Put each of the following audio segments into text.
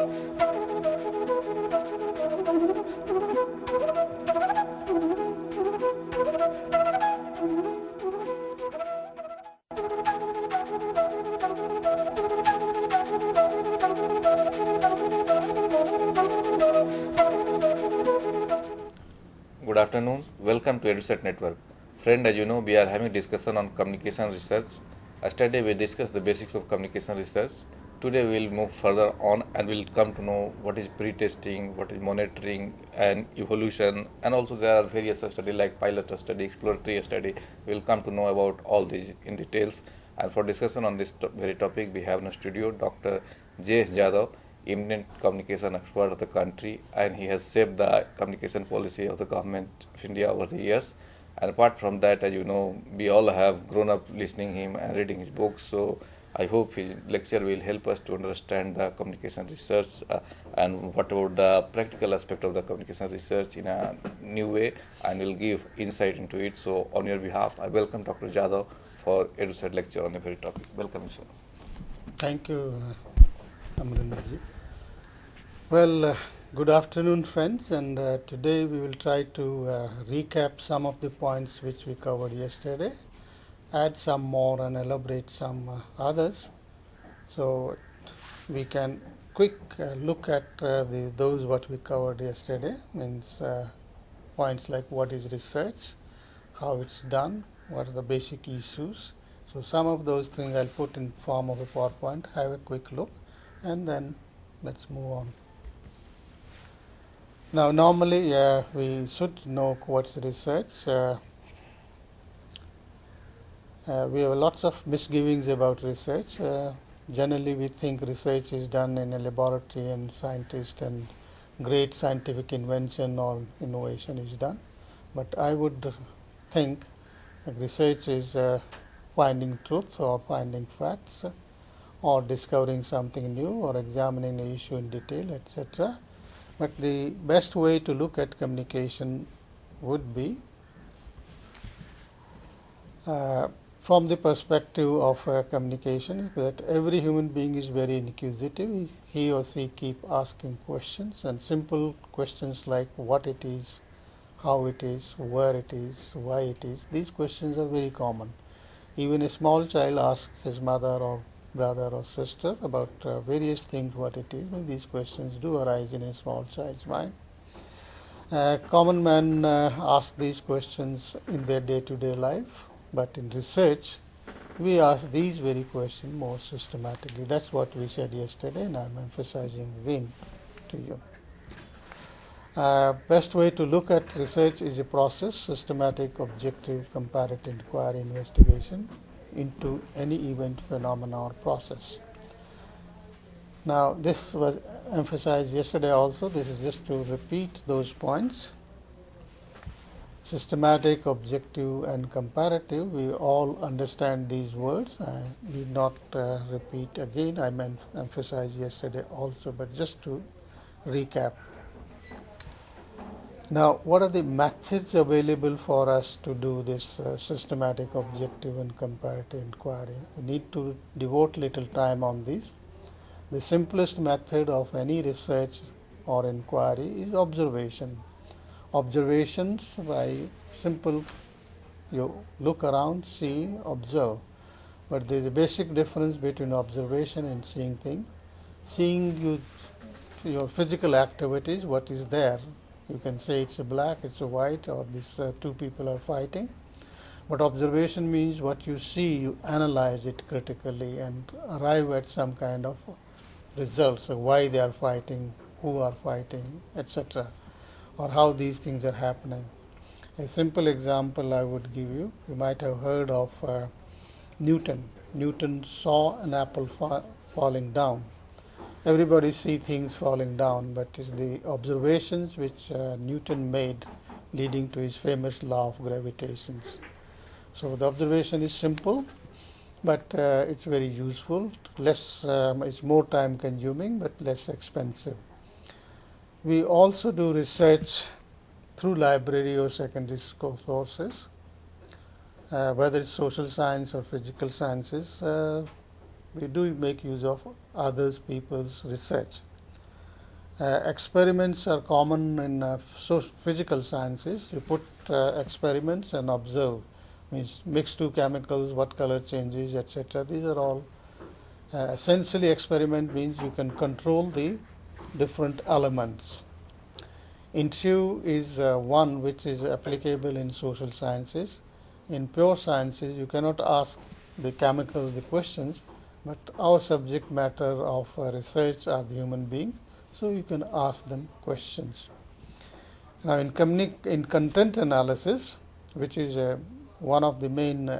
Good afternoon. Welcome to EduSet Network. Friend, as you know, we are having discussion on communication research. Yesterday we discussed the basics of communication research. Today we will move further on and we will come to know what is pre-testing, what is monitoring and evolution, and also there are various studies like pilot study, exploratory study. We will come to know about all these in details. And for discussion on this very topic, we have in the studio Dr. J.S. Jadhav, eminent communication expert of the country, and he has shaped the communication policy of the government of India over the years. And apart from that, as you know, we all have grown up listening him and reading his books. So I hope his lecture will help us to understand the communication research and what about the practical aspect of the communication research in a new way, and will give insight into it. So on your behalf, I welcome Dr. Jadhav for EduSet lecture on the very topic. Welcome, sir. Thank you, Amrinderji. Well, good afternoon, friends, and today we will try to recap some of the points which we covered yesterday, add some more and elaborate some others. So we can quick look at those what we covered yesterday, means points like what is research, how it's done, what are the basic issues. So some of those things I'll put in form of a PowerPoint, have a quick look, and then let's move on. Now, normally we should know what's research. We have lots of misgivings about research. Generally, we think research is done in a laboratory and scientists and great scientific invention or innovation is done. But I would think research is finding truth or finding facts or discovering something new or examining an issue in detail, etc. But the best way to look at communication would be from the perspective of communication, that every human being is very inquisitive. He or she keep asking questions, and simple questions like what it is, how it is, where it is, why it is. These questions are very common. Even a small child asks his mother or brother or sister about various things what it is. Well, these questions do arise in a small child's mind. Common men ask these questions in their day-to-day life, but in research we ask these very questions more systematically. That's what we said yesterday, and I'm emphasizing again to you. Best way to look at research is a process, systematic, objective, comparative inquiry, investigation into any event, phenomena or process. Now, this was emphasized yesterday also. This is just to repeat those points. Systematic, objective and comparative, we all understand these words. I need not repeat again. I emphasized yesterday also, but just to recap. Now, what are the methods available for us to do this systematic, objective and comparative inquiry? We need to devote little time on this. The simplest method of any research or inquiry is observation. Observations by simple, you look around, see, observe. But there is a basic difference between observation and seeing things. Seeing your physical activities, what is there. You can say it's a black, it's a white, or these two people are fighting. But observation means what you see, you analyze it critically and arrive at some kind of results, so why they are fighting, who are fighting, etc., or how these things are happening. A simple example I would give you, you might have heard of Newton. Newton saw an apple falling down. Everybody see things falling down, but it's the observations which Newton made leading to his famous law of gravitation. So the observation is simple, but it's very useful. It's more time consuming, but less expensive. We also do research through library or secondary school sources, whether it's social science or physical sciences. We do make use of others people's research. Experiments are common in physical sciences. You put experiments and observe, means mix two chemicals, what color changes, etc. These are all essentially experiment means you can control the different elements. Interview is one which is applicable in social sciences. In pure sciences, you cannot ask the chemical the questions, but our subject matter of research are the human beings, so you can ask them questions. Now, in content analysis, which is one of the main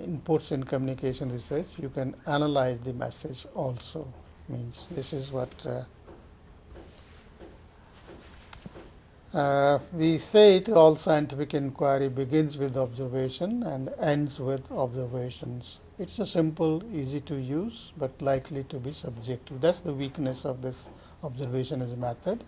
inputs in communication research, you can analyze the message also. Means this is what we say it. All scientific inquiry begins with observation and ends with observations. It's a simple, easy to use, but likely to be subjective. That's the weakness of this observation as a method.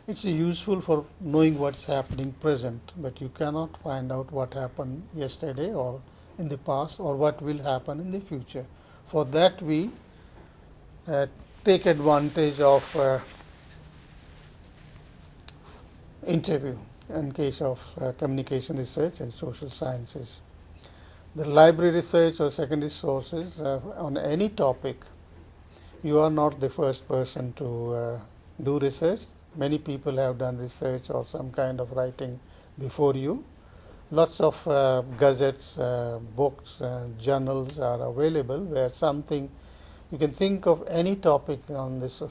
It's useful for knowing what's happening present, but you cannot find out what happened yesterday or in the past or what will happen in the future. For that, we take advantage of interview in case of communication research and social sciences. The library research or secondary sources on any topic, you are not the first person to do research. Many people have done research or some kind of writing before you. Lots of gazettes, books, journals are available where something, you can think of any topic on this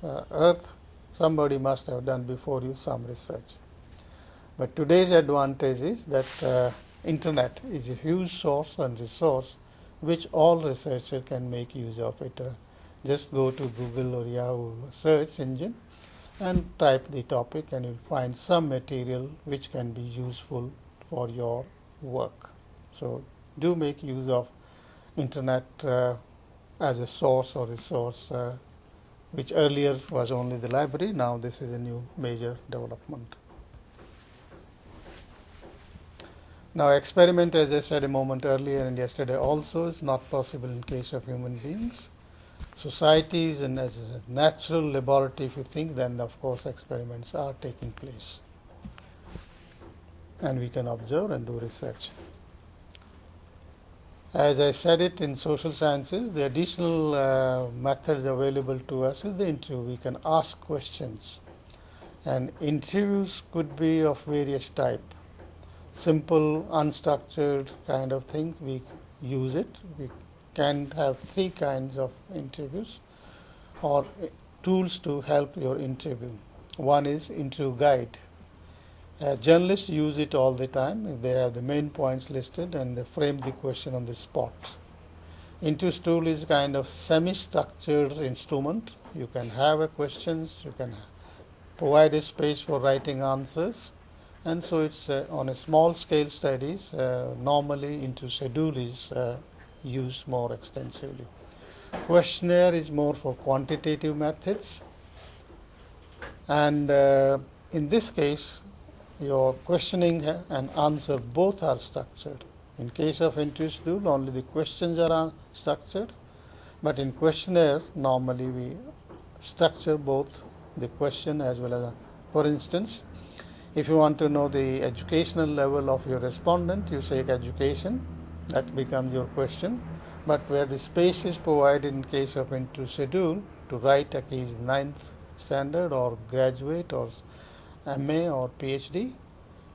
earth, somebody must have done before you some research. But today's advantage is that internet is a huge source and resource which all researchers can make use of it. Just go to Google or Yahoo search engine and type the topic and you'll find some material which can be useful for your work. So do make use of internet as a source or resource, which earlier was only the library. Now this is a new major development. Now experiment, as I said a moment earlier and yesterday also, is not possible in case of human beings. Societies and as a natural laboratory, if you think, then of course experiments are taking place. And we can observe and do research. As I said it, in social sciences, the additional methods available to us is the interview. We can ask questions. And interviews could be of various type. Simple, unstructured kind of thing, we use it. We can have three kinds of interviews or tools to help your interview. One is interview guide. Journalists use it all the time. They have the main points listed and they frame the question on the spot. Interview tool is kind of semi-structured instrument. You can have a questions, you can provide a space for writing answers, and so it's on a small scale studies. Normally interview schedule is used more extensively. Questionnaire is more for quantitative methods, and in this case your questioning and answer both are structured. In case of interview schedule, only the questions are structured, but in questionnaire normally we structure both the question as well as for instance, if you want to know the educational level of your respondent, you say education, that becomes your question. But where the space is provided in case of interview schedule to write a case 9th standard or graduate or MA or PhD.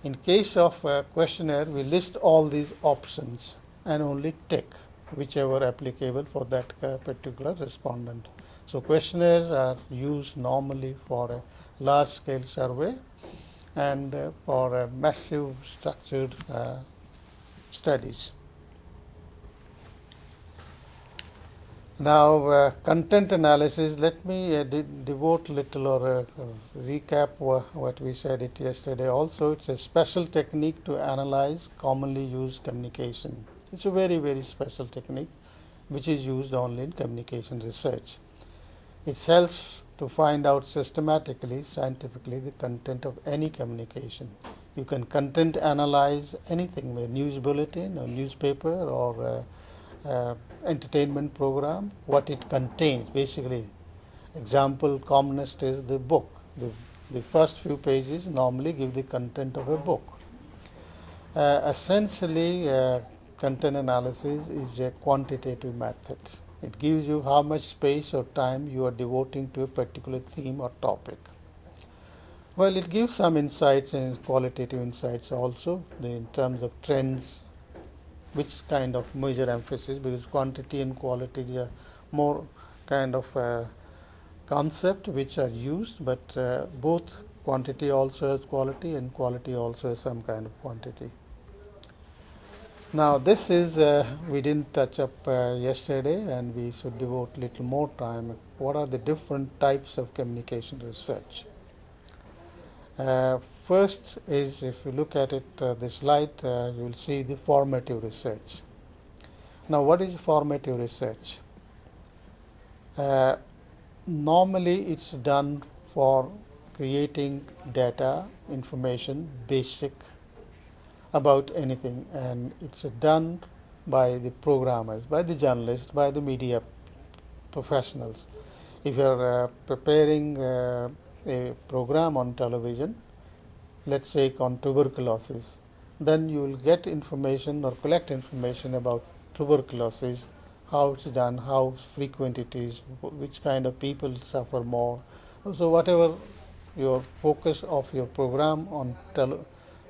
In case of a questionnaire, we list all these options and only tick whichever applicable for that particular respondent. So questionnaires are used normally for a large scale survey and for a massive structured studies. Now content analysis, let me devote little or recap what we said it yesterday also. It's a special technique to analyze commonly used communication. It's a very, very special technique which is used only in communication research. It helps to find out systematically, scientifically the content of any communication. You can content analyze anything, a news bulletin or newspaper or entertainment program, what it contains. Basically, example commonest is the book. The first few pages normally give the content of a book. Essentially, content analysis is a quantitative method. It gives you how much space or time you are devoting to a particular theme or topic. Well, it gives some insights and qualitative insights also in terms of trends, which kind of major emphasis, because quantity and quality are more kind of concept which are used, but both quantity also has quality and quality also has some kind of quantity. Now this is we didn't touch up yesterday, and we should devote little more time. What are the different types of communication research? First is, if you look at it, the slide, you will see the formative research. Now what is formative research? Normally it's done for creating data, information, basic about anything, and it's done by the programmers, by the journalists, by the media professionals. If you are preparing a program on television, let's say on tuberculosis, then you will get information or collect information about tuberculosis, how it's done, how frequent it is, which kind of people suffer more. So whatever your focus of your program on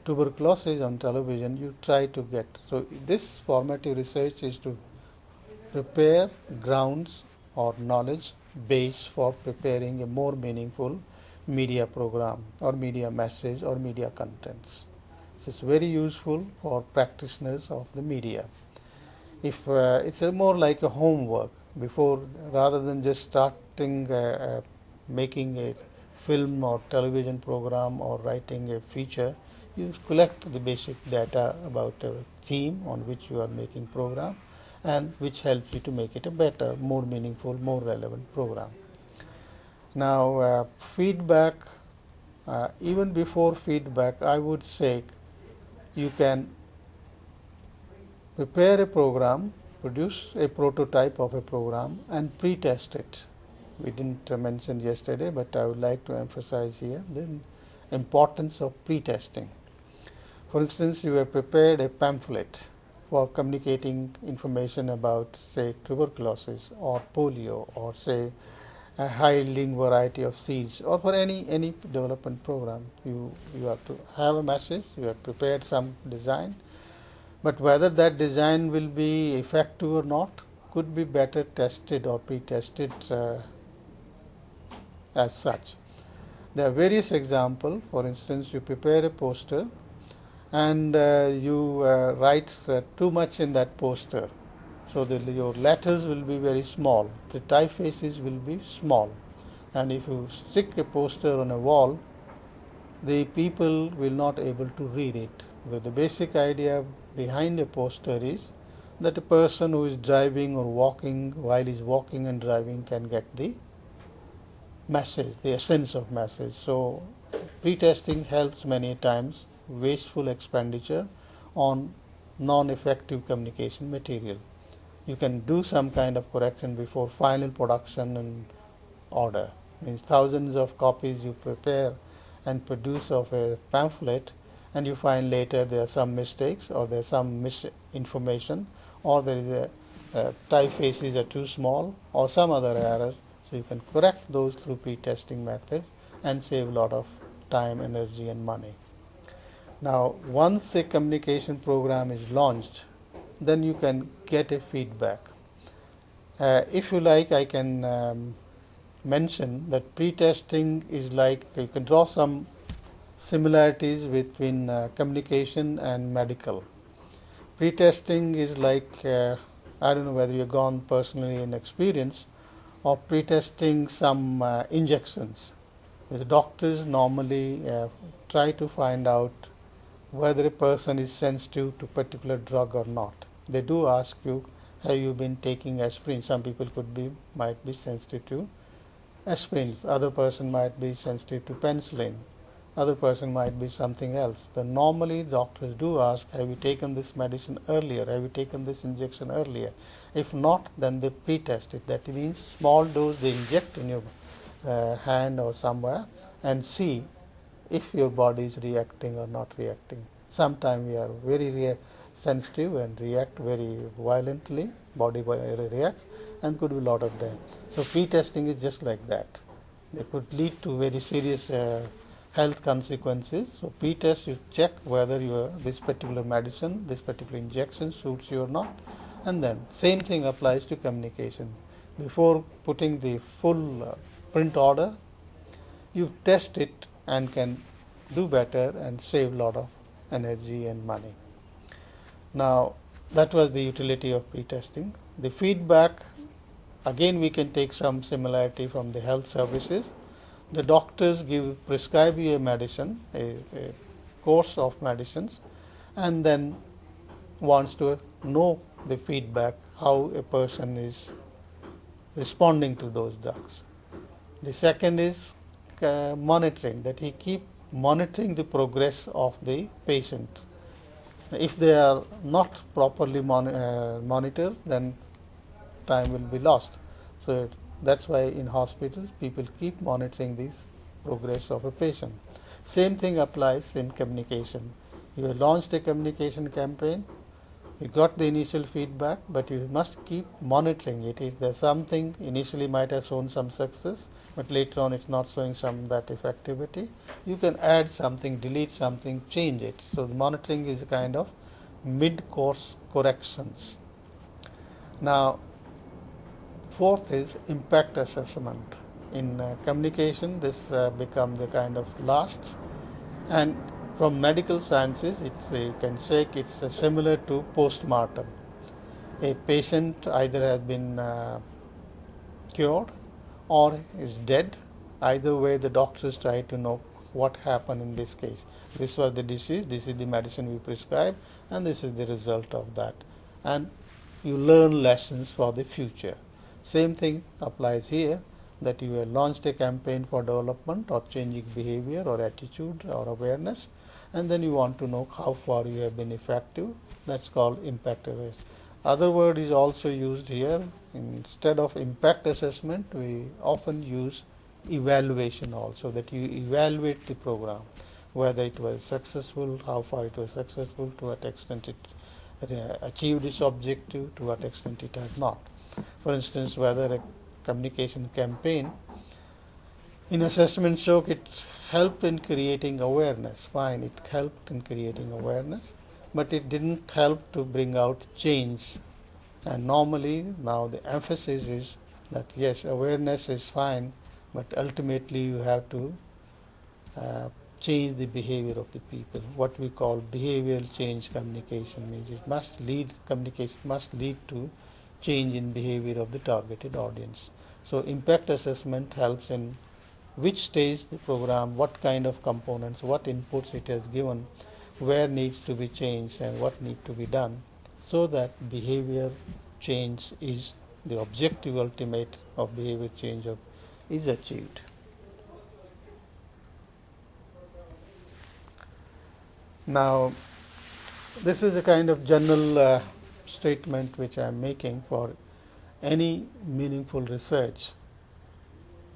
tuberculosis on television, you try to get. So this formative research is to prepare grounds or knowledge base for preparing a more meaningful media program or media message or media contents. So it's very useful for practitioners of the media. If it's more like a homework before, rather than just starting making a film or television program or writing a feature, you collect the basic data about a theme on which you are making program, and which helps you to make it a better, more meaningful, more relevant program. Now feedback, even before feedback, I would say you can prepare a program, produce a prototype of a program and pre-test it. We didn't mention yesterday, but I would like to emphasize here the importance of pre-testing. For instance, you have prepared a pamphlet for communicating information about, say, tuberculosis or polio, or say a high-yielding variety of seeds, or for any development program. You have to have a message, you have prepared some design, but whether that design will be effective or not could be better tested or pre-tested as such. There are various examples. For instance, you prepare a poster and you write too much in that poster, so your letters will be very small, the typefaces will be small, and if you stick a poster on a wall, the people will not able to read it. But the basic idea behind a poster is that a person who is driving or walking, while he's walking and driving, can get the message, the essence of message. So pre-testing helps many times wasteful expenditure on non-effective communication material. You can do some kind of correction before final production and order. Means thousands of copies you prepare and produce of a pamphlet, and you find later there are some mistakes, or there is some misinformation, or there is a typefaces are too small, or some other errors. So you can correct those through pre-testing methods and save a lot of time, energy and money. Now once a communication program is launched, then you can get a feedback. If you like, I can mention that pre-testing is like, you can draw some similarities between communication and medical. Pre-testing is like, I don't know whether you've gone personally in experience of pre-testing some injections. The doctors normally try to find out whether a person is sensitive to particular drug or not. They do ask you, have you been taking aspirin? Some people might be sensitive to aspirin. Other person might be sensitive to penicillin. Other person might be something else. Then normally doctors do ask, have you taken this medicine earlier? Have you taken this injection earlier? If not, then they pre-test it. That means small dose they inject in your hand or somewhere and see if your body is reacting or not reacting. Sometimes we are very sensitive and react very violently, body reacts, and could be a lot of damage. So pre-testing is just like that. They could lead to very serious health consequences. So pre-test, you check whether this particular medicine, this particular injection suits you or not, and then same thing applies to communication. Before putting the full print order, you test it and can do better and save a lot of energy and money. Now, that was the utility of pre-testing. The feedback, again we can take some similarity from the health services. The doctors prescribe you a medicine, a course of medicines, and then wants to know the feedback, how a person is responding to those drugs. The second is monitoring, that he keep monitoring the progress of the patient. If they are not properly monitored, then time will be lost. So that's why in hospitals people keep monitoring the progress of a patient. Same thing applies in communication. You have launched a communication campaign, you got the initial feedback, but you must keep monitoring it. If there's something initially might have shown some success, but later on it's not showing some that effectivity, you can add something, delete something, change it. So the monitoring is a kind of mid-course corrections. Now, fourth is impact assessment. In communication, this become the kind of last, and from medical sciences, you can say it's similar to post-mortem. A patient either has been cured or is dead. Either way, the doctors try to know what happened in this case. This was the disease, this is the medicine we prescribe, and this is the result of that. And you learn lessons for the future. Same thing applies here, that you have launched a campaign for development or changing behavior or attitude or awareness, and then you want to know how far you have been effective. That's called impact assessment. Other word is also used here. Instead of impact assessment, we often use evaluation also, that you evaluate the program, whether it was successful, how far it was successful, to what extent it achieved its objective, to what extent it has not. For instance, whether a communication campaign in assessment show it helped in creating awareness. Fine, it helped in creating awareness, but it didn't help to bring out change. And normally now the emphasis is that yes, awareness is fine, but ultimately you have to change the behavior of the people. What we call behavioral change communication means communication must lead to change in behavior of the targeted audience. So impact assessment helps in which stage the program, what kind of components, what inputs it has given, where needs to be changed and what needs to be done, so that behavior change is the objective ultimate of behavior change is achieved. Now, this is a kind of general statement which I am making. For any meaningful research,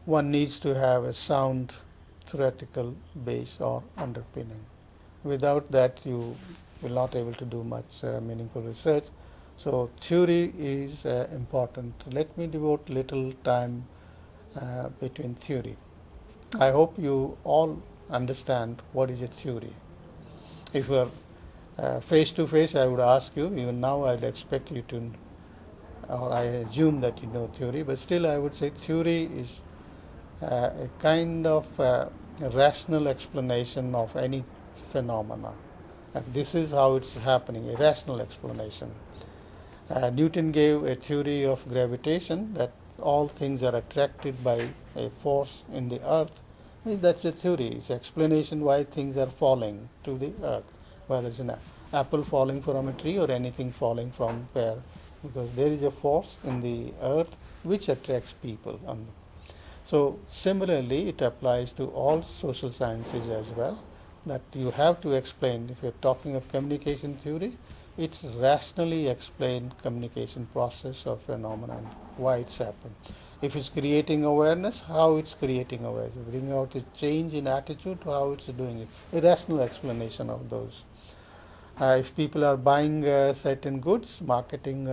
one needs to have a sound theoretical base or underpinning. Without that, you will not able to do much meaningful research. So theory is important. Let me devote little time between theory. I hope you all understand what is a theory. If you are face to face, I would ask you, even now I would expect you to, or I assume that you know theory, but still I would say theory is a kind of rational explanation of any phenomena. And this is how it's happening, a rational explanation. Newton gave a theory of gravitation, that all things are attracted by a force in the earth. That's a theory. It's an explanation why things are falling to the earth, whether it's an apple falling from a tree or anything falling from where, because there is a force in the earth which attracts people. So similarly, it applies to all social sciences as well, that you have to explain. If you're talking of communication theory, it's rationally explained communication process or phenomenon, why it's happened. If it's creating awareness, how it's creating awareness, bring out a change in attitude, how it's doing it. A rational explanation of those. If people are buying certain goods, marketing,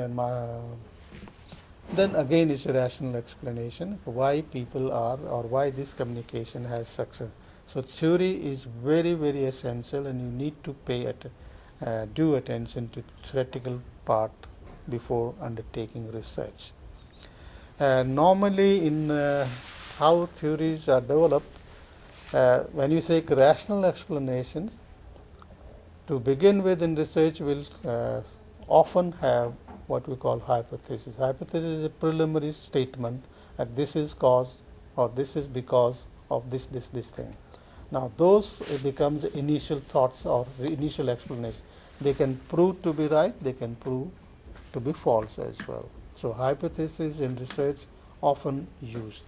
then again it's a rational explanation why people are or why this communication has success. So theory is very, very essential, and you need to pay due attention to theoretical part before undertaking research. Normally in how theories are developed, when you say rational explanations, to begin with in research will often have what we call hypothesis. Hypothesis is a preliminary statement that this is cause or this is because of this thing. Now those becomes initial thoughts or initial explanation. They can prove to be right, they can prove to be false as well. So hypothesis in research often used.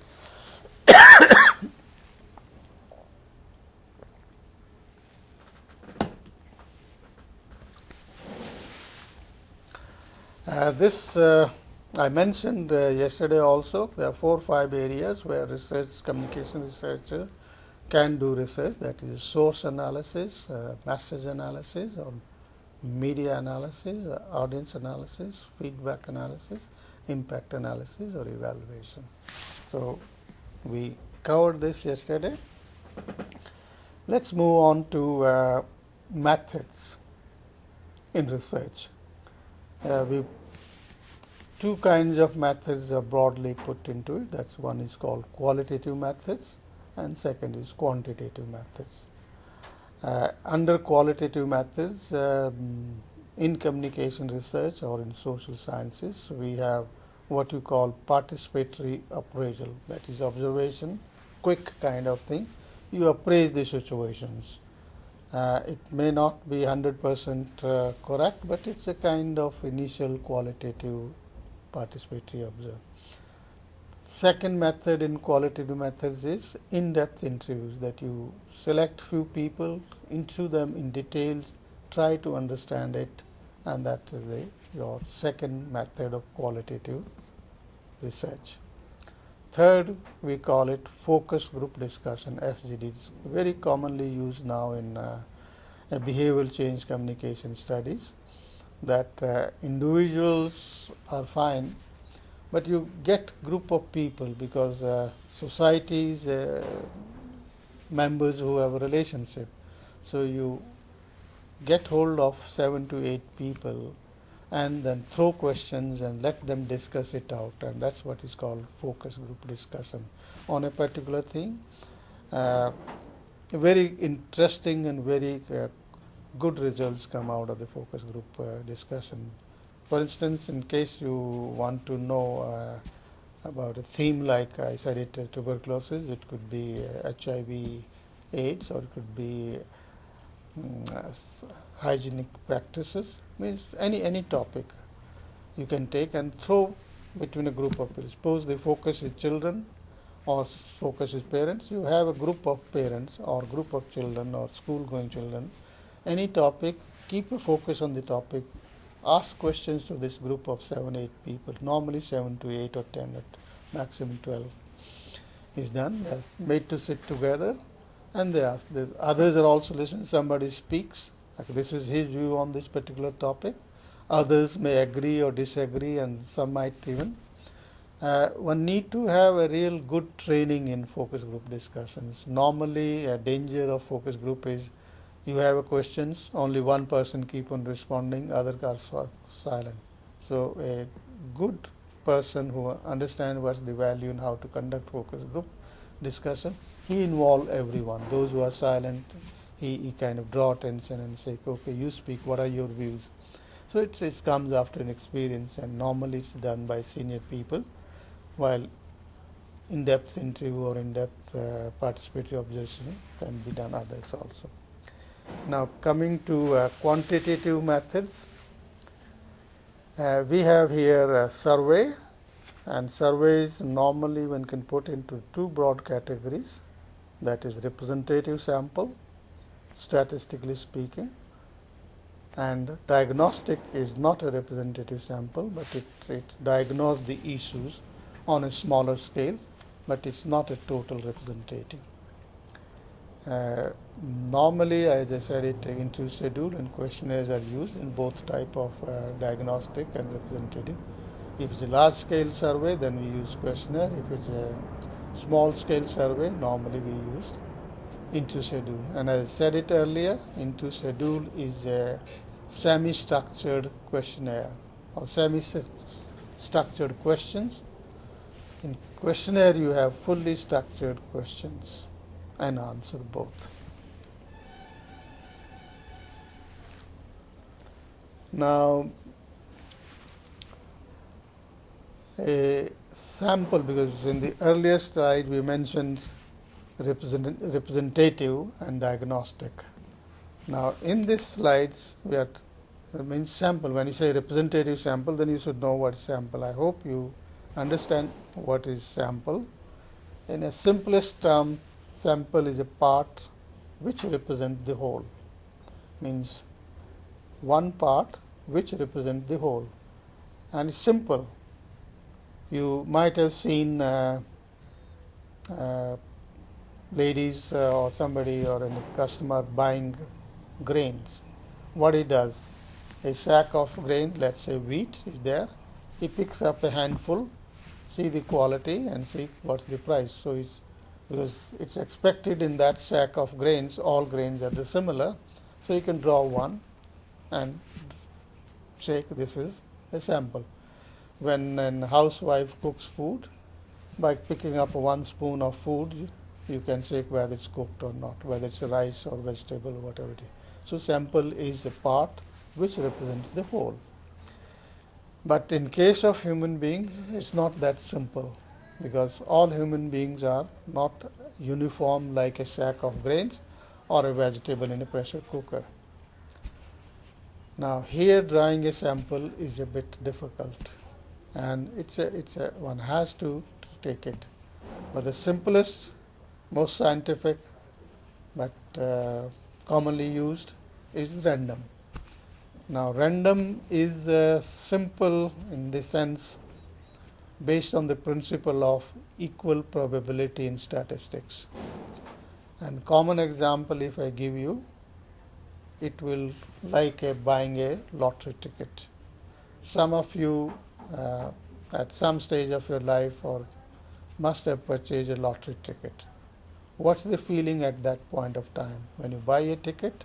This I mentioned yesterday also. There are 4 or 5 areas where communication researchers can do research. That is source analysis, message analysis, or media analysis, audience analysis, feedback analysis, impact analysis, or evaluation. So we covered this yesterday. Let's move on to methods in research. We 2 kinds of methods are broadly put into it. That's one is called qualitative methods, and second is quantitative methods. Under qualitative methods, in communication research or in social sciences, we have what you call participatory appraisal. That is observation, quick kind of thing. You appraise the situations. It may not be 100% correct, but it's a kind of initial qualitative participatory observe. Second method in qualitative methods is in-depth interviews, that you select few people, interview them in details, try to understand it, and that is your second method of qualitative research. Third, we call it focus group discussion, FGD. It's very commonly used now in behavioral change communication studies, that individuals are fine, but you get group of people because societies, members who have a relationship. So you get hold of 7 to 8 people and then throw questions and let them discuss it out, and that's what is called focus group discussion on a particular thing. Very interesting and very good results come out of the focus group discussion. For instance, in case you want to know about a theme like I said it, tuberculosis, it could be HIV AIDS, or it could be hygienic practices, means any topic you can take and throw between a group of people. Suppose the focus is children or focus is parents. You have a group of parents or group of children or school going children. Any topic, keep a focus on the topic. Ask questions to this group of 7, 8 people. Normally 7 to 8 or 10 at maximum 12 is done. They're made to sit together and they ask. The others are also listening. Somebody speaks. Like this is his view on this particular topic. Others may agree or disagree, and some might even. One need to have a real good training in focus group discussions. Normally, a danger of focus group is you have a questions, only one person keep on responding, others are silent. So a good person who understands what's the value and how to conduct focus group discussion, he involve everyone. Those who are silent, he kind of draw attention and say, okay, you speak, what are your views? So it comes after an experience, and normally it's done by senior people, while in-depth interview or in-depth participatory observation can be done others also. Now coming to quantitative methods, we have here a survey, and surveys normally one can put into 2 broad categories, that is representative sample, statistically speaking, and diagnostic is not a representative sample, but it diagnoses the issues on a smaller scale, but it's not a total representative. Uh, Normally, as I said, interview schedule and questionnaires are used in both type of diagnostic and representative. If it's a large scale survey, then we use questionnaire. If it's a small scale survey, normally we use into schedule. And as I said it earlier, into schedule is a semi-structured questionnaire or semi-structured questions. In questionnaire, you have fully structured questions and answer both. Now, a sample, because in the earlier slide we mentioned representative and diagnostic. Now, in these slides, it means sample. When you say representative sample, then you should know what is sample. I hope you understand what is sample. In a simplest term, sample is a part which represents the whole. Means one part which represents the whole. And it's simple. You might have seen ladies or somebody or a customer buying grains. What he does, a sack of grain, let's say wheat is there, he picks up a handful, see the quality and see what's the price. So it's because it's expected in that sack of grains, all grains are similar, so you can draw one and say this is a sample. When a housewife cooks food, by picking up one spoon of food, you can say whether it's cooked or not, whether it's rice or vegetable or whatever it is. So sample is a part which represents the whole. But in case of human beings, it's not that simple, because all human beings are not uniform like a sack of grains or a vegetable in a pressure cooker. Now here drawing a sample is a bit difficult, and one has to take it. But the simplest, most scientific, but commonly used is random. Now random is simple in the sense based on the principle of equal probability in statistics. And common example if I give you, it will like buying a lottery ticket. Some of you at some stage of your life or must have purchased a lottery ticket. What's the feeling at that point of time? When you buy a ticket,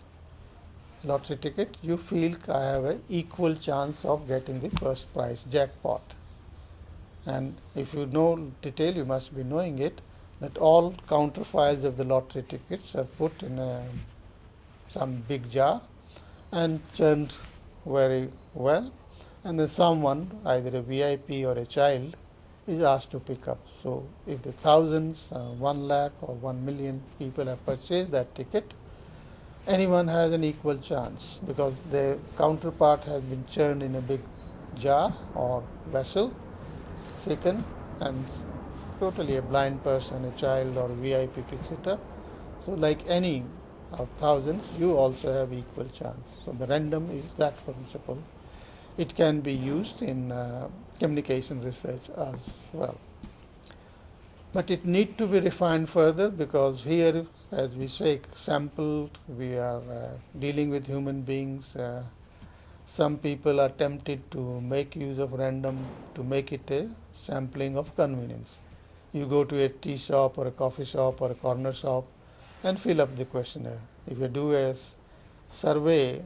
lottery ticket, you feel I have an equal chance of getting the first prize, jackpot. And if you know detail, you must be knowing it, that all counterfiles of the lottery tickets are put in some big jar and churned very well, and then someone, either a VIP or a child, is asked to pick up. So if the thousands, 1 lakh or 1 million people have purchased that ticket, anyone has an equal chance, because the counterpart has been churned in a big jar or vessel, shaken, and totally a blind person, a child or a VIP picks it up. So like any of thousands, you also have equal chance. So the random is that principle. It can be used in communication research as well. But it needs to be refined further, because here, as we say, sample, we are dealing with human beings. Some people are tempted to make use of random to make it a sampling of convenience. You go to a tea shop or a coffee shop or a corner shop and fill up the questionnaire. If you do a survey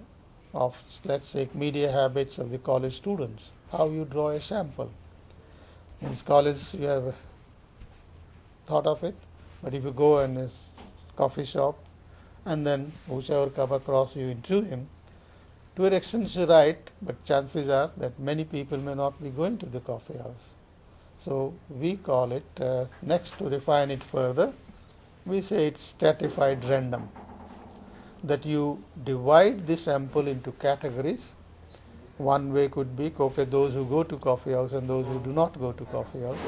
of, let's say, media habits of the college students, how you draw a sample. In college, you have thought of it, but if you go in a coffee shop and then whoever come across you interview him, to an extent you're right, but chances are that many people may not be going to the coffee house. So we call it, next to refine it further, we say it's stratified random, that you divide the sample into categories. One way could be, okay, those who go to coffee house and those who do not go to coffee house.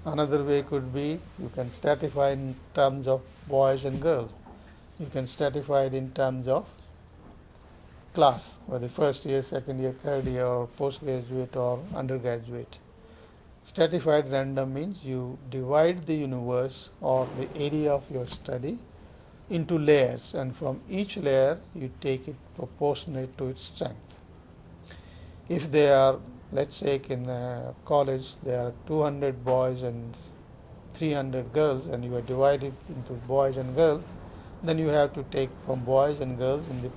Another way could be, you can stratify in terms of boys and girls. You can stratify it in terms of class, whether first year, second year, third year, or postgraduate or undergraduate. Stratified random means you divide the universe or the area of your study into layers, and from each layer you take it proportionate to its strength. If they are, let's say in college, there are 200 boys and 300 girls, and you are divided into boys and girls, then you have to take from boys and girls in the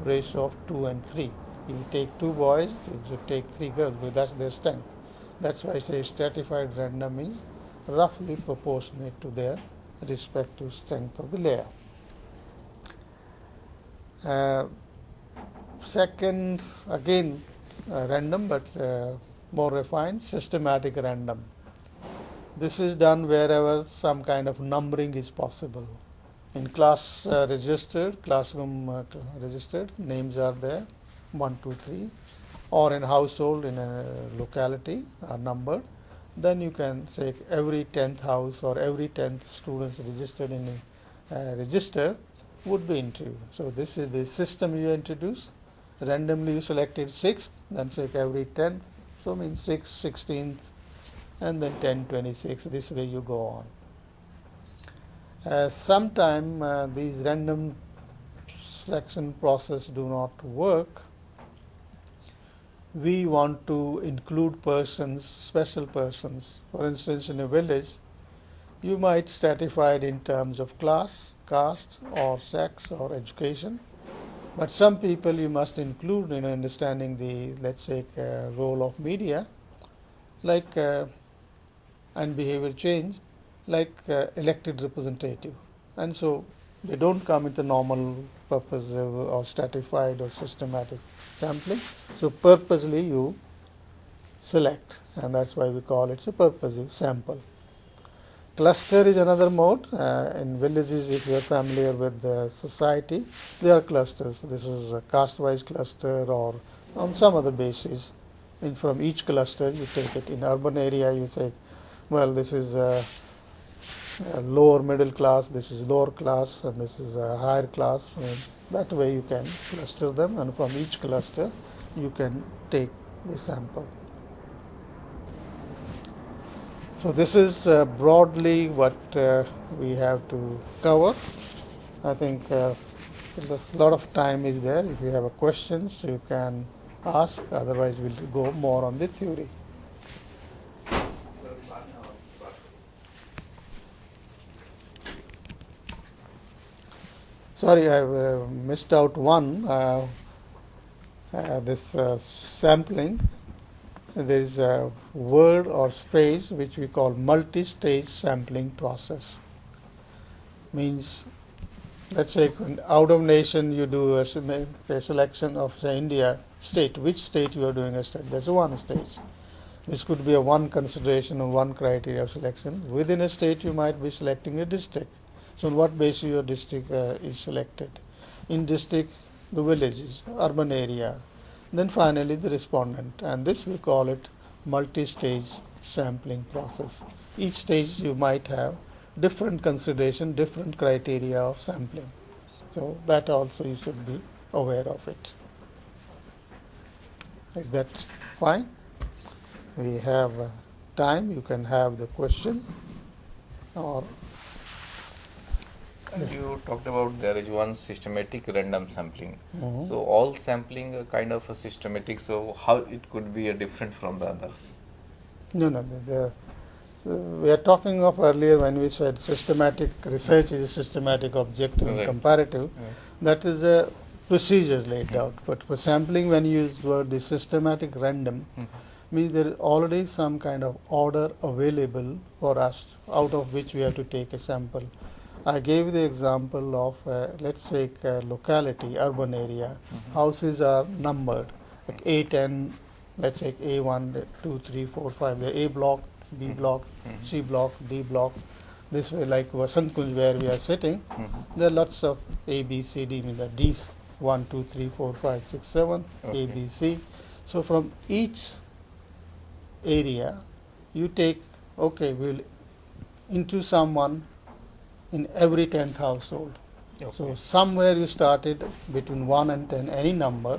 ratio of 2 and 3. If you take 2 boys, you should take 3 girls, but that's their strength. That's why I say stratified random means roughly proportionate to their respective strength of the layer. Second, again random, but more refined, systematic random. This is done wherever some kind of numbering is possible. In class registered, classroom registered, names are there, 1, 2, 3, or in household in a locality are numbered. Then you can say every 10th house or every 10th students registered in a register would be interviewed. So this is the system you introduce. Randomly you selected 6th, then say every 10th, so means 6, 16th, and then 10, 26. This way you go on. Sometime these random selection process do not work. We want to include persons, special persons. For instance, in a village, you might stratify it in terms of class, caste, or sex, or education. But some people you must include in understanding the, let's say, role of media, like and behavior change, like elected representative. And so they don't come into normal purposive or stratified or systematic sampling. So purposely you select, and that's why we call it a purposive sample. Cluster is another mode. In villages, if you are familiar with the society, there are clusters. This is a caste-wise cluster or on some other basis. And from each cluster, you take it. In urban area, you say, well, this is a lower middle class, this is lower class, and this is a higher class. And that way you can cluster them, and from each cluster, you can take the sample. So this is broadly what we have to cover. I think a lot of time is there. If you have questions, you can ask. Otherwise, we'll go more on the theory. Sorry, I missed out one. This sampling. There is a word or phase which we call multi-stage sampling process. Means, let's say out of nation you do a selection of, say, India state. Which state you are doing a state? That's one stage. This could be a one consideration or one criteria of selection. Within a state you might be selecting a district. So on what basis your district is selected? In district, the villages, urban area. Then finally the respondent, and this we call it multi-stage sampling process. Each stage you might have different consideration, different criteria of sampling. So that also you should be aware of it. Is that fine? We have time. You can have the question or. You talked about there is one systematic random sampling. So all sampling are kind of a systematic. So how it could be different from the others? No. So we are talking of earlier when we said systematic research is a systematic, objective, and comparative. That is a procedure laid out. But for sampling, when you use word the systematic random, means there is already some kind of order available for us, out of which we have to take a sample. I gave the example of, let's say, a locality, urban area. Houses are numbered, like 8 and, let's say, A1, 2, 3, 4, 5. The A block, B block, C block, D block. This way, like Vasant Kunj, where we are sitting, there are lots of A, B, C, D, means the D's 1, 2, 3, 4, 5, 6, 7, A, B, C. So from each area, you take, okay, we'll into someone in every 10th household. So somewhere you started between 1 and 10, any number,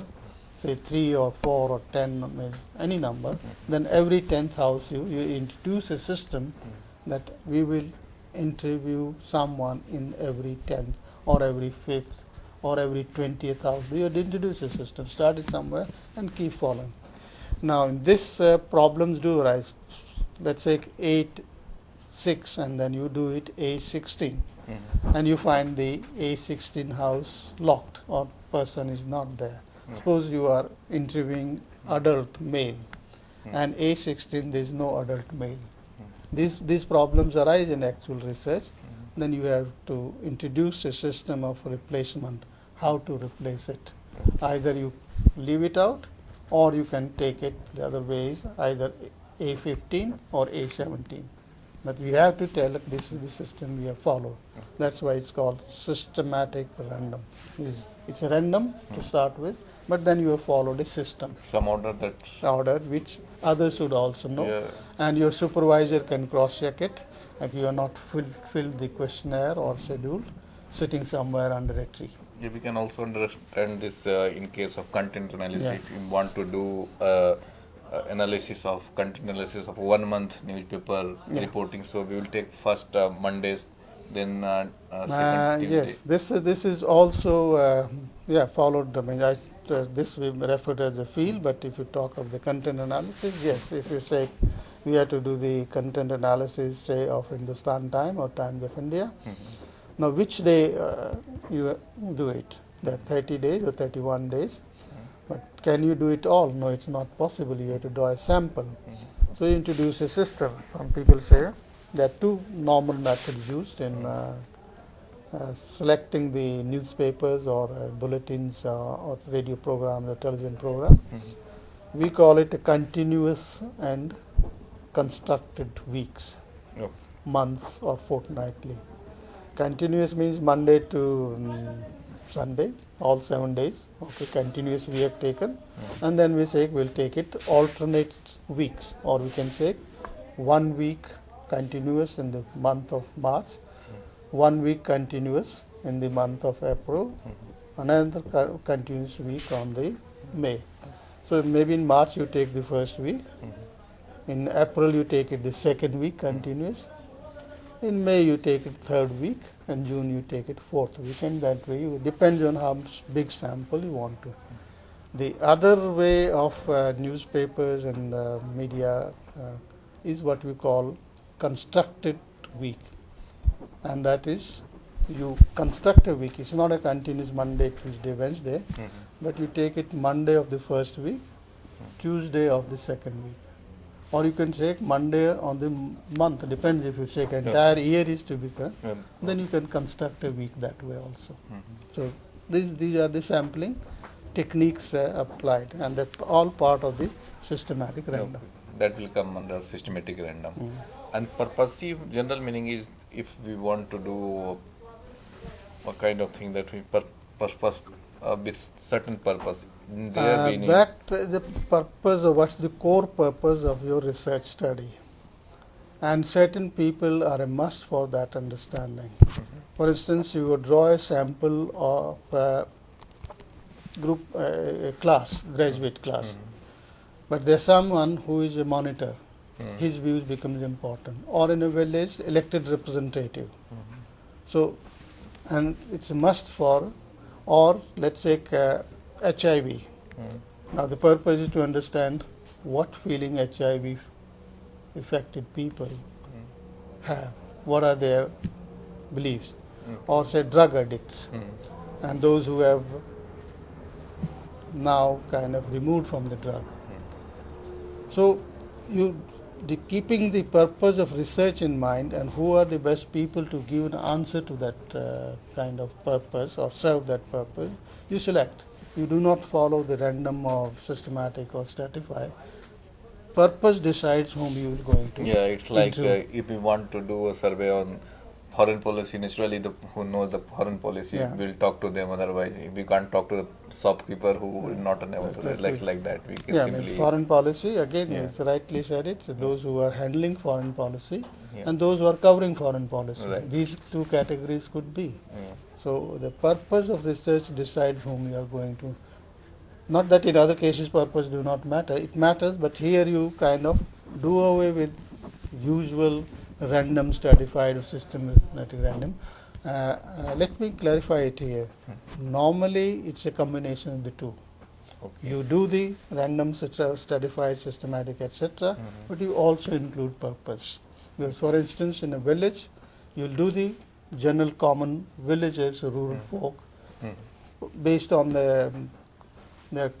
say 3 or 4 or 10, or maybe any number, then every 10th house you introduce a system that we will interview someone in every 10th or every 5th or every 20th house. You had introduced a system, start it somewhere and keep following. Now, in this problems do arise. Let's say 8, 6, and then you do it A16, and you find the A16 house locked or person is not there. Suppose you are interviewing adult male, and A16 there is no adult male. These problems arise in actual research. Then you have to introduce a system of replacement, how to replace it. Either you leave it out, or you can take it the other ways, either A15 or A17. But we have to tell that this is the system we have followed. That's why it's called systematic random. It's a random to start with, but then you have followed a system. Some order that. Order which others should also know. Yeah. And your supervisor can cross-check it if you are not filled the questionnaire or schedule, sitting somewhere under a tree. Yeah, we can also understand this in case of content analysis. Yeah. If you want to do analysis of content analysis of 1 month newspaper reporting, so we will take first Mondays, then second Tuesday. Yes, this is also followed. I mean, this we refer to as a field, but if you talk of the content analysis, yes, if you say we have to do the content analysis, say of Hindustan Time or Times of India. Now, which day you do it? That 30 days or 31 days? But can you do it all? No, it's not possible. You have to draw a sample. So you introduce a system. Some people say there are two normal methods used in selecting the newspapers or bulletins or radio programs or television program. We call it a continuous and constructed weeks, months or fortnightly. Continuous means Monday to Sunday, all 7 days. Okay, continuous we have taken, and then we say we'll take it alternate weeks, or we can say 1 week continuous in the month of March, 1 week continuous in the month of April, another continuous week on the May. So maybe in March you take the first week, in April you take it the second week continuous, in May you take it third week, and June you take it fourth week, and that way it depends on how big sample you want to. The other way of newspapers and media is what we call constructed week, and that is you construct a week. It's not a continuous Monday, Tuesday, Wednesday, but you take it Monday of the first week, Tuesday of the second week. Or you can take Monday on the month, depends if you take entire year is to be then you can construct a week that way also. So these are the sampling techniques applied, and that's all part of the systematic random. That will come under systematic random. And purposive general meaning is if we want to do a kind of thing that we purpose with certain purpose. The purpose of what's the core purpose of your research study, and certain people are a must for that understanding. For instance, you would draw a sample of a group, a class, graduate class, but there's someone who is a monitor. His views becomes important, or in a village elected representative. So, and it's a must for, or let's take HIV. Now the purpose is to understand what feeling HIV affected people have, what are their beliefs, or say drug addicts, and those who have now kind of removed from the drug. So keeping the purpose of research in mind, and who are the best people to give an answer to that kind of purpose or serve that purpose, you select. You do not follow the random or systematic or stratified. Purpose decides whom you are going to. Yeah, it's like if we want to do a survey on foreign policy, naturally who knows the foreign policy will talk to them. Otherwise, we can't talk to the shopkeeper who will not enable to like that. We can simply foreign policy again. You rightly said it. So those who are handling foreign policy and those who are covering foreign policy. Right. These two categories could be. So the purpose of research decides whom you are going to Not that in other cases purpose do not matter. It matters, but here you kind of do away with usual random stratified or systematic random. Let me clarify it here. Normally, it's a combination of the two. Okay. You do the random, stratified, systematic, etc., but you also include purpose. Because, for instance, in a village, you'll do the general common villages, rural folk, based on their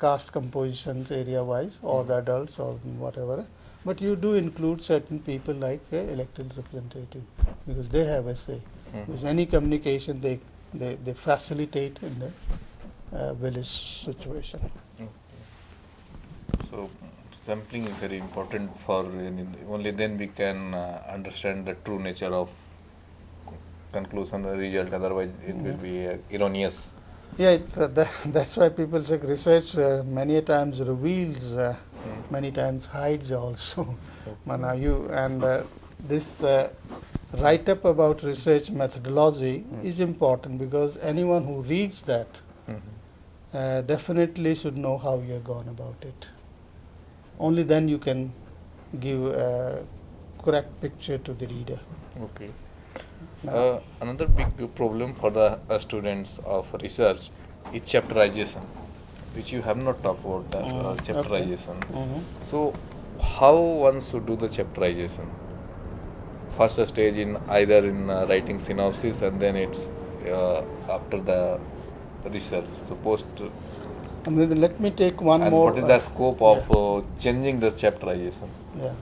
caste compositions area-wise, or the adults, or whatever. But you do include certain people like elected representative, because they have a say. Because any communication they facilitate in the village situation. So sampling is very important for only then we can understand the true nature of conclusion or result. Otherwise, it will be erroneous. Yeah, that's why people say research many times reveals, many times hides also. This write-up about research methodology is important, because anyone who reads that definitely should know how you have gone about it. Only then you can give a correct picture to the reader. Okay. Another big problem for the students of research is chapterization, which you have not talked about that chapterization. Okay. So, how one should do the chapterization? First stage in either in writing synopsis, and then it's after the research. Supposed to. And then let me take one and more. What is the scope of changing the chapterization? Yeah.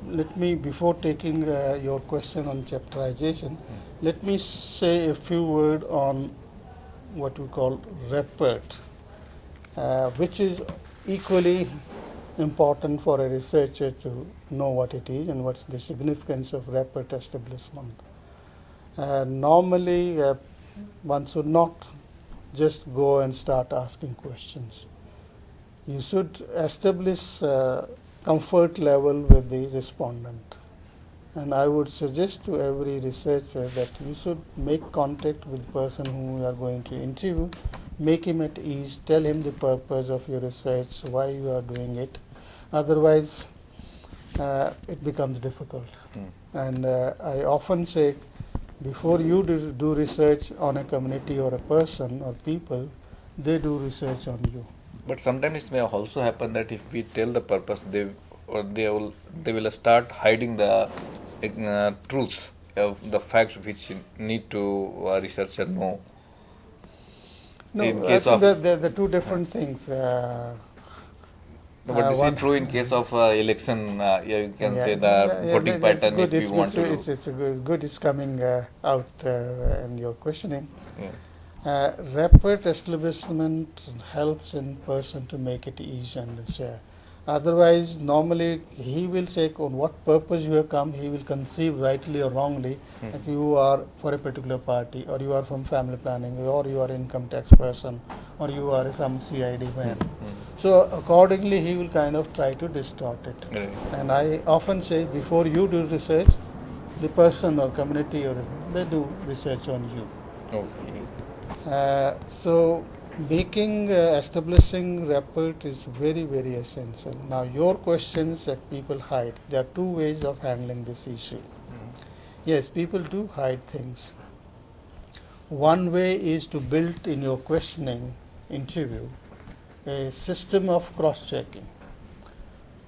Let me, before taking your question on chapterization, let me say a few words on what we call Reppert, which is equally important for a researcher to know what it is and what's the significance of Reppert establishment. Normally, one should not just go and start asking questions. You should establish comfort level with the respondent. And I would suggest to every researcher that you should make contact with the person whom you are going to interview, make him at ease, tell him the purpose of your research, why you are doing it. Otherwise, it becomes difficult. And I often say, before you do research on a community or a person or people, they do research on you. But sometimes it may also happen that if we tell the purpose, they will start hiding the truth of the facts which need to researcher know. No, in I case think of the two different things. but this is true in case of election. You can say the voting pattern good. if you want to do. It's good. It's coming out in your questioning. Yeah. Reppert establishment helps in person to make it easy and share. Otherwise, normally he will say on what purpose you have come. He will conceive rightly or wrongly that you are for a particular party, or you are from family planning, or you are income tax person, or you are some CID man. So accordingly, he will kind of try to distort it. Right. And I often say, before you do research, the person or community or they do research on you. Okay. So establishing Reppert is very, very essential. Now, your questions that people hide, there are two ways of handling this issue. Yes, people do hide things. One way is to build in your questioning interview a system of cross-checking.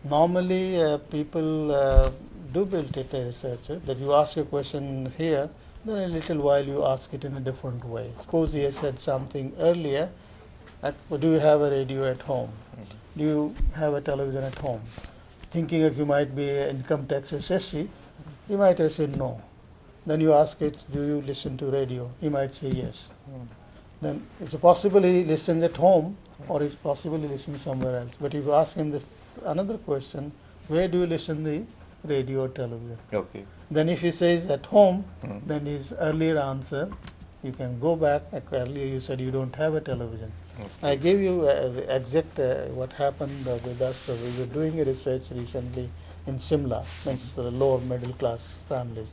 Normally, people do build it, a researcher, that you ask a question here, then a little while you ask it in a different way. Suppose he has said something earlier, do you have a radio at home? Do you have a television at home? Thinking that you might be an income tax assessee, he might have said no. Then you ask it, do you listen to radio? He might say yes. Then it's possible he listens at home, or it's possible he listens somewhere else. But if you ask him another question, where do you listen to the radio or television? Okay. Then if he says at home, then his earlier answer, you can go back. Earlier you said you don't have a television. Okay. I gave you the exact what happened with us. So we were doing a research recently in Shimla, means the lower middle class families.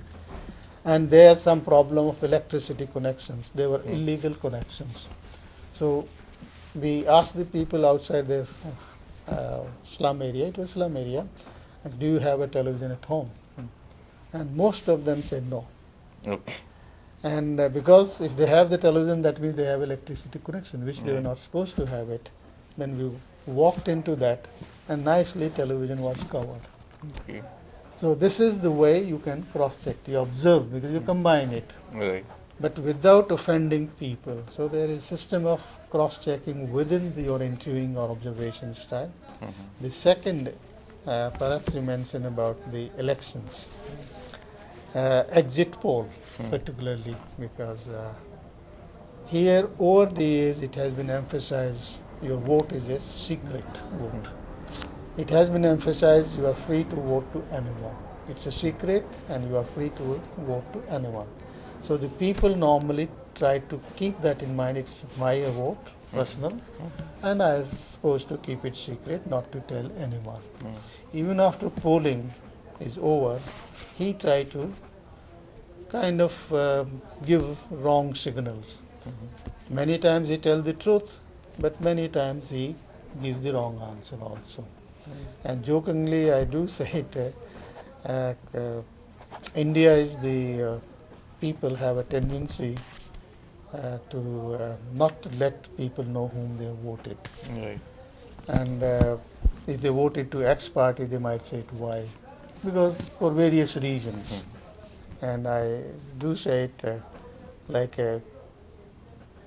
And there some problem of electricity connections. They were illegal connections. So we asked the people outside this slum area, it was slum area, do you have a television at home? And most of them said no. Okay. And because if they have the television, that means they have electricity connection, which they were not supposed to have it. Then we walked into that, and nicely television was covered. Okay. So this is the way you can cross-check. You observe because you combine it, Right. but without offending people. So there is a system of cross-checking within your interviewing or observation style. The second, perhaps you mentioned about the elections, exit poll particularly, because here over the years it has been emphasized your vote is a secret vote. It has been emphasized you are free to vote to anyone. It's a secret and you are free to vote to anyone. So the people normally try to keep that in mind. It's my vote, personal, and I am supposed to keep it secret, not to tell anyone. Even after polling is over, he tried to kind of give wrong signals. Many times he tells the truth, but many times he gives the wrong answer also. And jokingly, I do say it, India is the people have a tendency to not let people know whom they have voted. Right. And if they voted to X party, they might say to Y, because for various reasons. And I do say it like a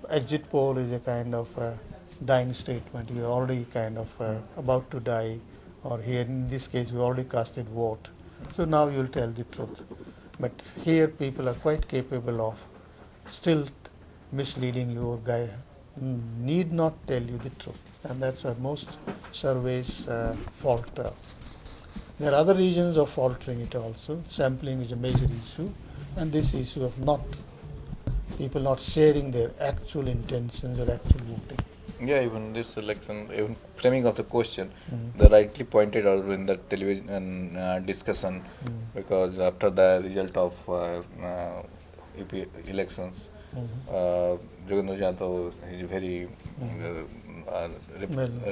exit poll is a kind of dying statement. You are already kind of about to die, or here in this case, you already casted vote. So now you will tell the truth. But here people are quite capable of still misleading you, or need not tell you the truth. And that's why most surveys falter. There are other reasons of faltering it also. Sampling is a major issue, and this issue of people not sharing their actual intentions or actual voting. Yeah, even this election, even framing of the question, they rightly pointed out in the television discussion, because after the result of EP elections, Jagannathan Yadav is very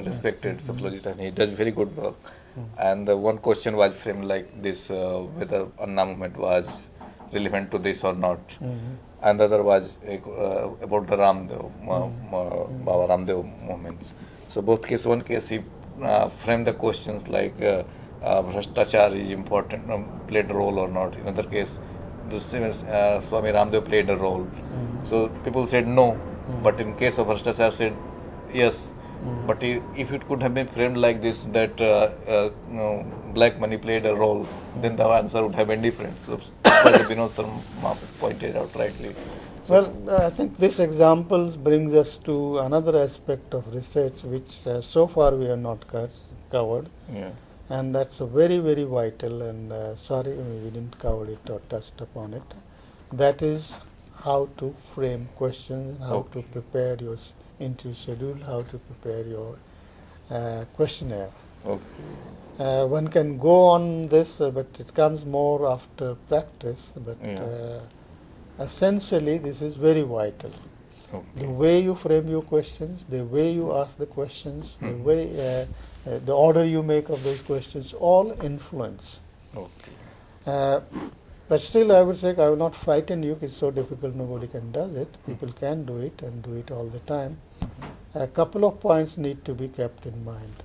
respected psychologist, and he does very good work. And the one question was framed like this, whether Anna movement was relevant to this or not. And the other was about the Baba Ramdev movements. So both case, one case he framed the questions like Bhrashtachar is important, played a role or not. In other case, the same as Swami Ramdev played a role. So people said no, but in case of Bhrashtachar said yes. But if it could have been framed like this, that black money played a role, then the answer would have been different. So Vinod Sharma pointed out rightly. Well, I think this example brings us to another aspect of research which so far we have not covered. Yeah. And that's very, very vital, and sorry we didn't cover it or touched upon it. That is how to frame questions, how to prepare your interview schedule, how to prepare your questionnaire. One can go on this, but it comes more after practice. But essentially, this is very vital. The way you frame your questions, the way you ask the questions, the way, the order you make of those questions, all influence. But still, I would say I will not frighten you. It's so difficult, nobody can do it. People can do it and do it all the time. A couple of points need to be kept in mind.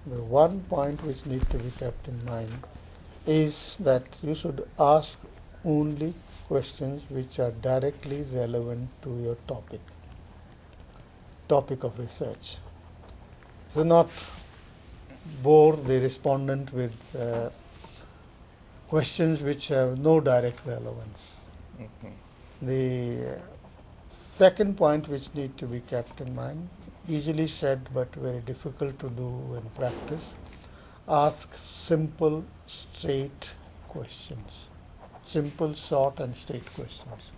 The one point which needs to be kept in mind is that you should ask only questions which are directly relevant to your topic of research. So not bore the respondent with questions which have no direct relevance. The second point which need to be kept in mind, easily said but very difficult to do in practice, ask simple, straight questions. Simple, short and straight questions.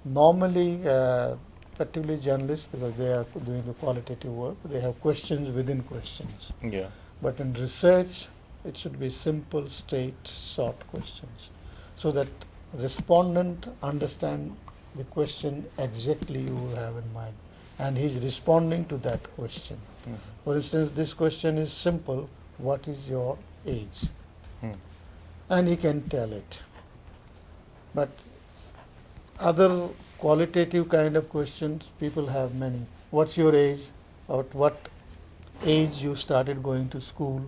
Normally, particularly journalists, because they are doing the qualitative work, they have questions within questions. Yeah. But in research, it should be simple, straight, short questions, so that respondent understand the question exactly you have in mind. and he's responding to that question. For instance, this question is simple: what is your age? And he can tell it. But other qualitative kind of questions, people have many. What's your age? At what age you started going to school?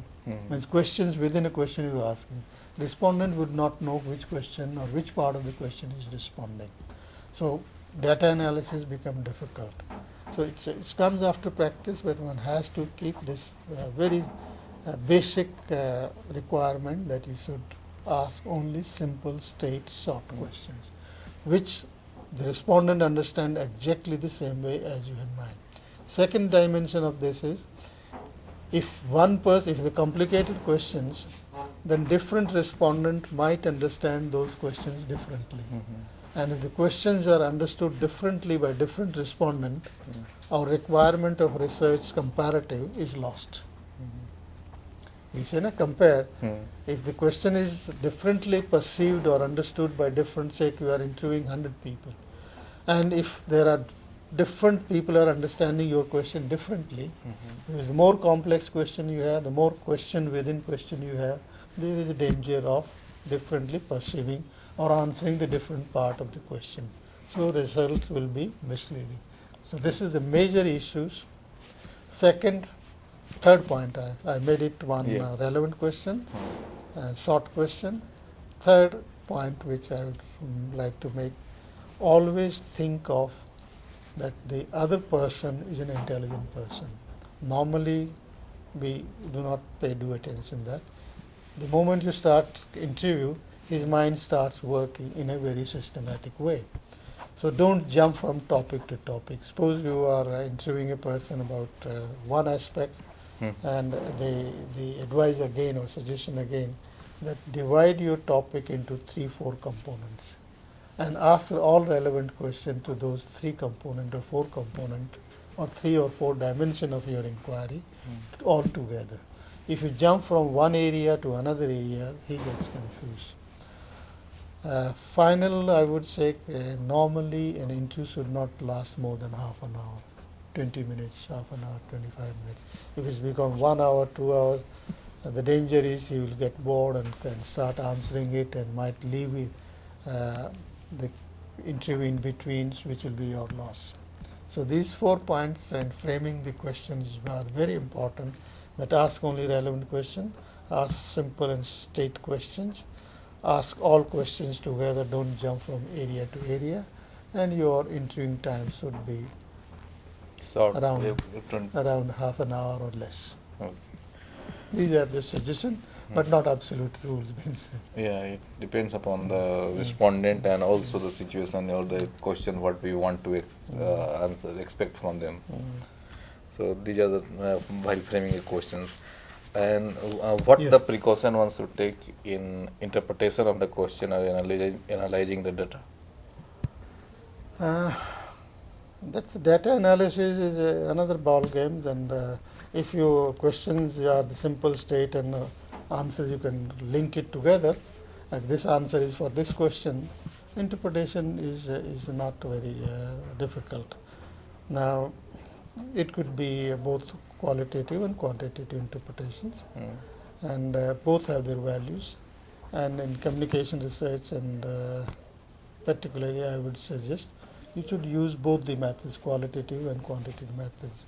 Means questions within a question you're asking. Respondent would not know which question or which part of the question is responding. So data analysis become difficult. So it comes after practice, but one has to keep this very basic requirement that you should ask only simple, straight, short questions, which the respondent understand exactly the same way as you in mind. Second dimension of this is, if one person, if the complicated questions, then different respondent might understand those questions differently. And if the questions are understood differently by different respondent, our requirement of research comparative is lost. We say, compare. If the question is differently perceived or understood by different, say you are interviewing 100 people, and if there are different people are understanding your question differently, the more complex question you have, the more question within question you have, there is a danger of differently perceiving or answering the different part of the question. So results will be misleading. So this is the major issues. Third point, I made it one relevant question, short question. Third point which I would like to make, always think of that the other person is an intelligent person. Normally we do not pay due attention to that. The moment you start interview, his mind starts working in a very systematic way. So don't jump from topic to topic. Suppose you are interviewing a person about one aspect, and the advice again or suggestion again that divide your topic into 3-4 components and ask all relevant questions to those 3 component or 4 component or 3 or 4 dimension of your inquiry all together. If you jump from one area to another area, he gets confused. Final, I would say, normally an interview should not last more than half an hour, 20 minutes, half an hour, 25 minutes. If it's become 1 hour, 2 hours, the danger is he will get bored and can start answering it and might leave it, the interview in between, which will be your loss. So these 4 points and framing the questions are very important. That ask only relevant question, ask simple and straight questions, ask all questions together, don't jump from area to area, and your interviewing time should be around half an hour or less. Okay. These are the suggestions, but not absolute rules. Yeah, it depends upon the respondent and also the situation or the question what we want to expect from them. So these are the while framing the questions. And what the precaution one should take in interpretation of the question or analyzing the data? That's data analysis is another ball game, and if your questions are the simple, straight, and answers you can link it together, like this answer is for this question, interpretation is not very difficult. Now, it could be both qualitative and quantitative interpretations, and both have their values. And in communication research, and particularly I would suggest you should use both the methods, qualitative and quantitative methods.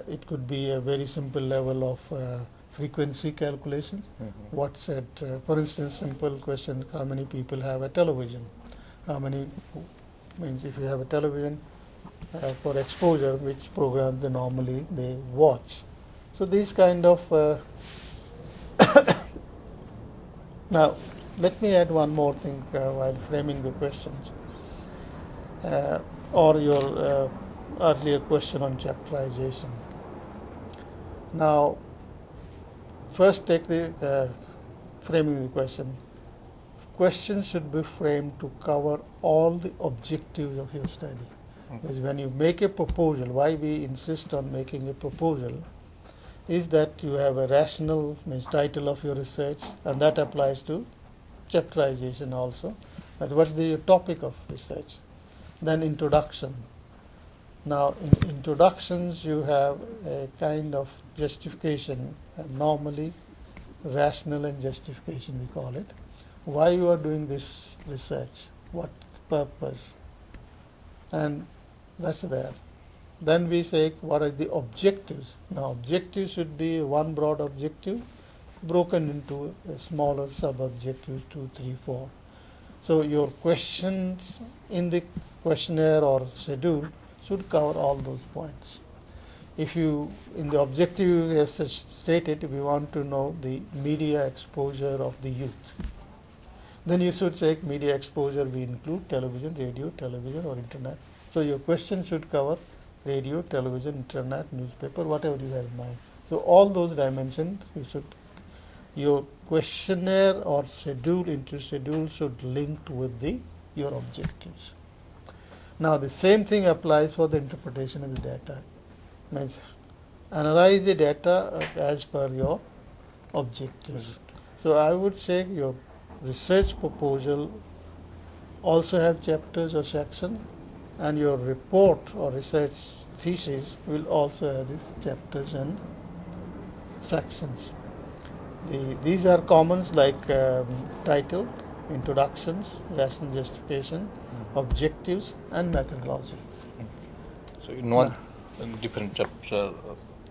It could be a very simple level of frequency calculation. What's at, for instance, simple question, how many people have a television? How many, means if you have a television, for exposure, which programs they normally watch. So these kind of now let me add one more thing while framing the questions or your earlier question on chapterization. Now first take the framing the question. Questions should be framed to cover all the objectives of your study. Because when you make a proposal, why we insist on making a proposal is that you have a rational, means title of your research, and that applies to chapterization also. That what is the topic of research? Then introduction. Now, in introductions, you have a kind of justification, normally rational and justification we call it. Why you are doing this research, what purpose, and that's there. Then we say what are the objectives. Now, objectives should be one broad objective broken into a smaller sub-objectives, 2, 3, 4. So your questions in the questionnaire or schedule should cover all those points. If you, in the objective as stated, we want to know the media exposure of the youth, then you should say media exposure, we include television, radio, television or internet. So your question should cover radio, television, internet, newspaper, whatever you have in mind. So all those dimensions you should, your questionnaire or schedule into schedule should link with your objectives. Now the same thing applies for the interpretation of the data. Means analyze the data as per your objectives. So I would say your research proposal also have chapters or section, and your report or research thesis will also have these chapters and sections. These are commons like title, introductions, rational justification, objectives, and methodology. So in one different chapter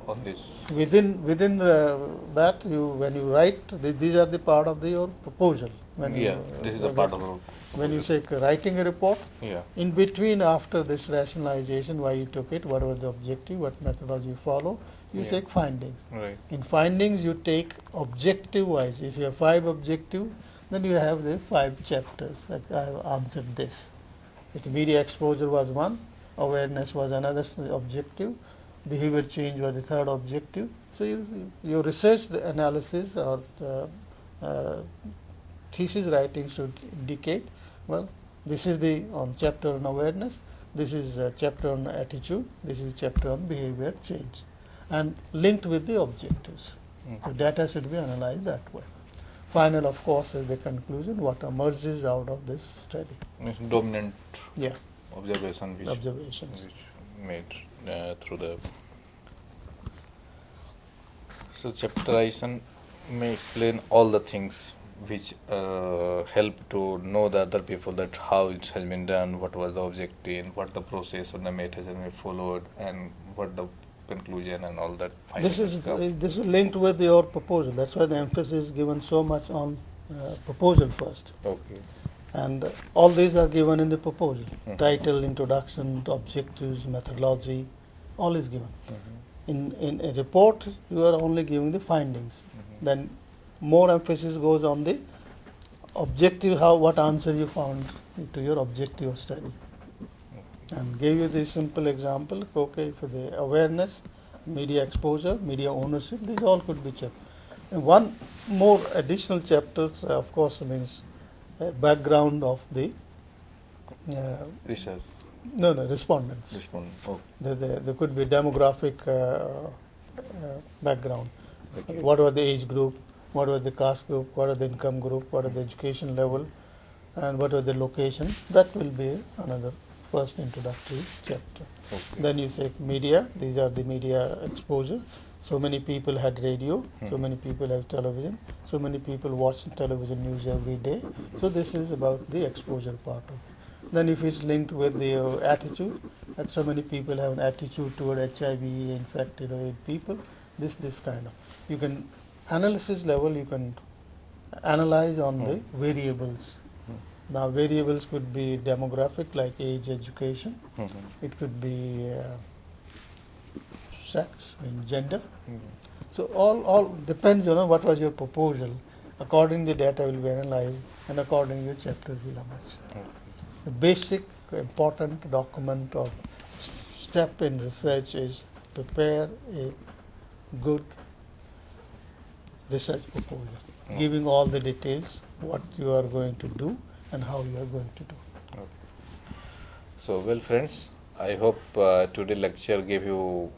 on this. Within that, when you write, these are the part of your proposal. This is the part of the when you say writing a report, yeah. In between after this rationalization, why you took it, what was the objective, what methodology you follow, you take findings. Right. In findings, you take objective wise. If you have 5 objective, then you have the 5 chapters. Like I have answered this. If media exposure was one, awareness was another objective, behavior change was the third objective. So your research analysis or thesis writing should indicate, well, this is the chapter on awareness, this is a chapter on attitude, this is a chapter on behavior change, and linked with the objectives. So data should be analyzed that way. Final, of course, is the conclusion, what emerges out of this study. It's dominant Yeah. observations Observations. which made through the. So chapterization may explain all the things which help to know the other people that how it has been done, what was the objective, what the process or the method has been followed, and what the conclusion and all that. This is linked with your proposal. That's why the emphasis is given so much on proposal first. Okay. And all these are given in the proposal. Title, introduction, objectives, methodology, all is given. In a report, you are only giving the findings. Then more emphasis goes on the objective, what answer you found to your objective of study. And gave you the simple example, okay, for the awareness, media exposure, media ownership, these all could be checked. And one more additional chapter, of course, means background of the research. Respondents. Oh. There could be demographic background. Okay. What was the age group? What was the caste group? What was the income group? What was the education level? And what was the location? That will be another first introductory chapter. Okay. Then you say media. These are the media exposure. So many people had radio. So many people have television. So many people watch television news every day. So this is about the exposure part of it. Then if it's linked with the attitude, that so many people have an attitude toward HIV infected or AIDS people, this kind of. You can, analysis level, you can analyze on the variables. Now variables could be demographic like age, education. It could be sex, gender. So all depends on what was your proposal. According the data will be analyzed and according your chapters will emerge. The basic important document or step in research is prepare a good research proposal, giving all the details, what you are going to do and how you are going to do. Okay. So, well friends, I hope today's lecture gave you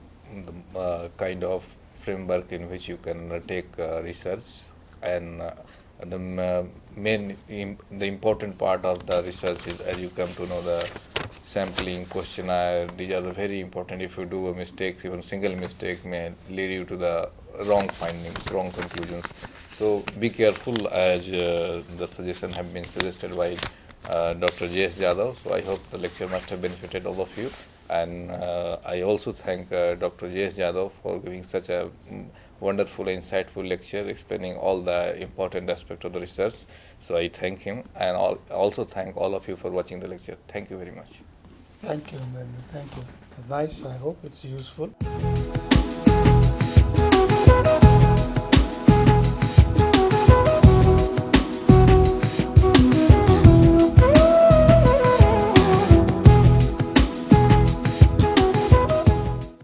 the kind of framework in which you can take research, and the important part of the research is as you come to know the sampling, questionnaire. These are very important. If you do a mistake, even single mistake may lead you to the wrong findings, wrong conclusions. So be careful, as the suggestion have been suggested by Dr. J.S. Jadhav. So I hope the lecture must have benefited all of you. And I also thank Dr. J.S. Jadhav for giving such a wonderful, insightful lecture explaining all the important aspects of the research. So I thank him, and also thank all of you for watching the lecture. Thank you very much. Thank you, Narendra. Thank you. Nice. I hope it's useful.